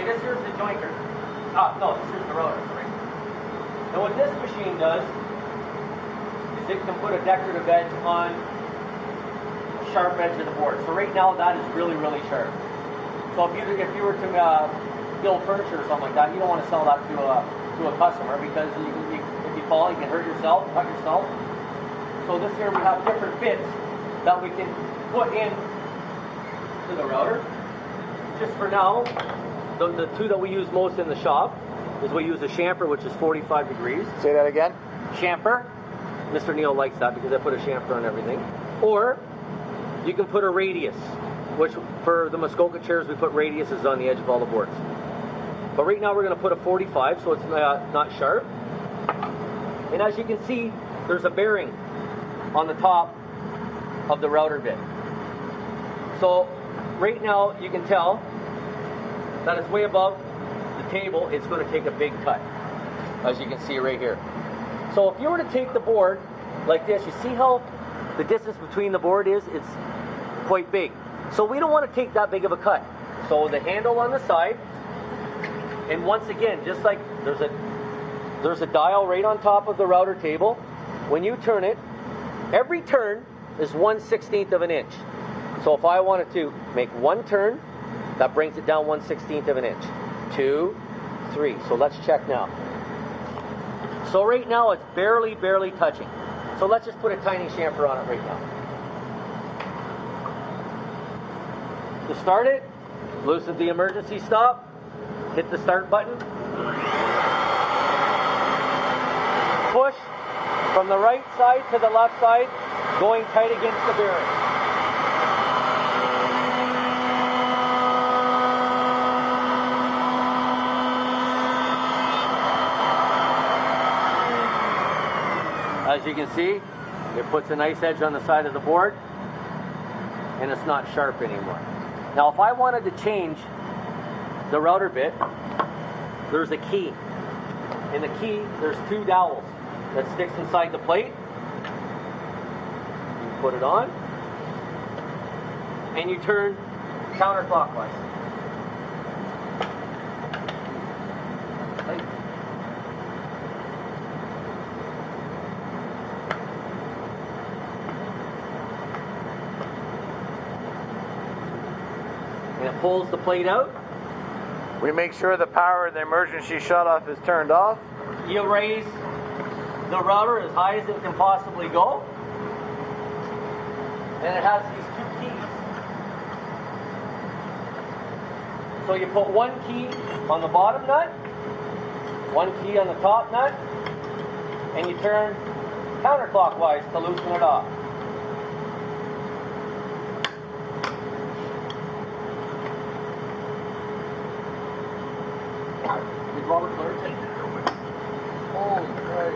Okay, this here's the jointer. No, this here's the rotor, sorry. Now what this machine does is it can put a decorative edge on a sharp edge of the board. So right now that is really, really sharp. So if you were to build furniture or something like that, you don't want to sell that to a customer because if you fall, you can hurt yourself, cut yourself. So this here we have different bits that we can put in to the router. Just for now, the two that we use most in the shop is we use a chamfer, which is 45 degrees. Say that again? Chamfer. Mr. Neil likes that because I put a chamfer on everything. Or you can put a radius, which for the Muskoka chairs we put radiuses on the edge of all the boards. But right now we're going to put a 45 so it's not sharp. And as you can see, there's a bearing on the top of the router bit. So right now you can tell that it's way above the table. It's going to take a big cut, as you can see right here. So if you were to take the board like this, you see how the distance between the board is? It's quite big. So we don't want to take that big of a cut. So the handle on the side, and once again, just like there's a dial right on top of the router table. When you turn it, every turn is 1/16 of an inch. So if I wanted to make one turn, that brings it down 1/16 of an inch. 2, 3. So let's check now. So right now it's barely touching. So let's just put a tiny chamfer on it right now. To start it, loosen the emergency stop, hit the start button, push from the right side to the left side, going tight against the bearing. As you can see, it puts a nice edge on the side of the board, and it's not sharp anymore. Now, if I wanted to change the router bit, there's a key. In the key, there's 2 dowels that sticks inside the plate. You put it on, and you turn counterclockwise. Right. And it pulls the plate out. We make sure the power of the emergency shutoff is turned off. You raise the router as high as it can possibly go. And it has these 2 keys. So you put one key on the bottom nut, one key on the top nut, and you turn counterclockwise to loosen it off.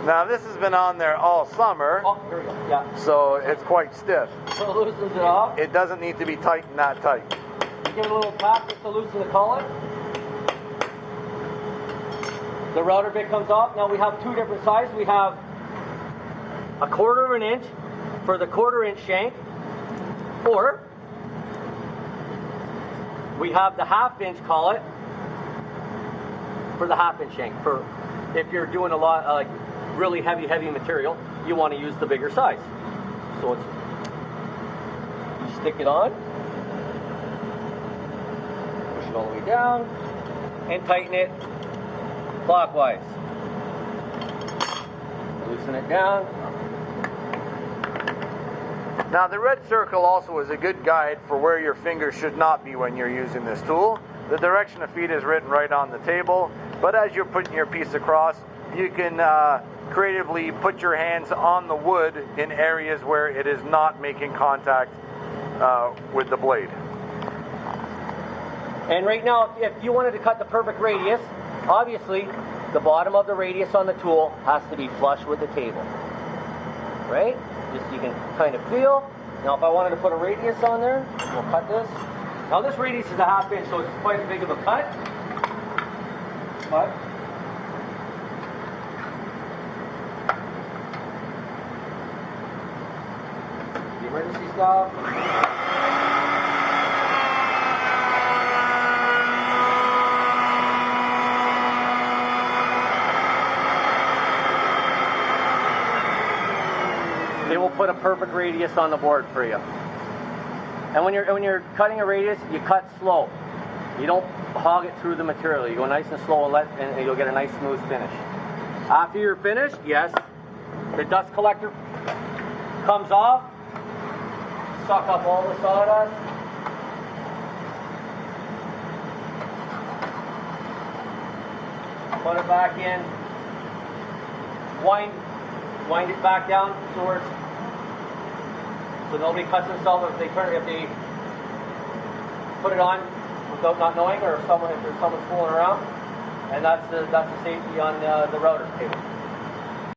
Now this has been on there all summer, Here we go. Yeah. so it's quite stiff. So it loosens it off. It doesn't need to be tightened that tight. You give it a little tap just to loosen the collet. The router bit comes off. Now we have 2 different sizes. We have a 1/4 of an inch for the 1/4 inch shank, or we have the 1/2 inch collet for the 1/2 inch shank. For if you're doing a lot like really heavy material, you want to use the bigger size. So it's, you stick it on, push it all the way down, and tighten it clockwise. Loosen it down. Now the red circle also is a good guide for where your fingers should not be when you're using this tool. The direction of feed is written right on the table, but as you're putting your piece across, you can creatively put your hands on the wood in areas where it is not making contact with the blade. And right now, if you wanted to cut the perfect radius, obviously the bottom of the radius on the tool has to be flush with the table. Right? Just so you can kind of feel. Now if I wanted to put a radius on there, we'll cut this. Now this radius is a 1/2 inch, so it's quite big of a cut. But the emergency stop. put a perfect radius on the board for you. And when you're cutting a radius, you cut slow. You don't hog it through the material. You go nice and slow and you'll get a nice smooth finish. After you're finished, yes, the dust collector comes off. Suck up all the sawdust. Put it back in. Wind it back down towards, so nobody cuts themselves if they put it on without not knowing, or if there's someone fooling around. And that's the safety on the router table.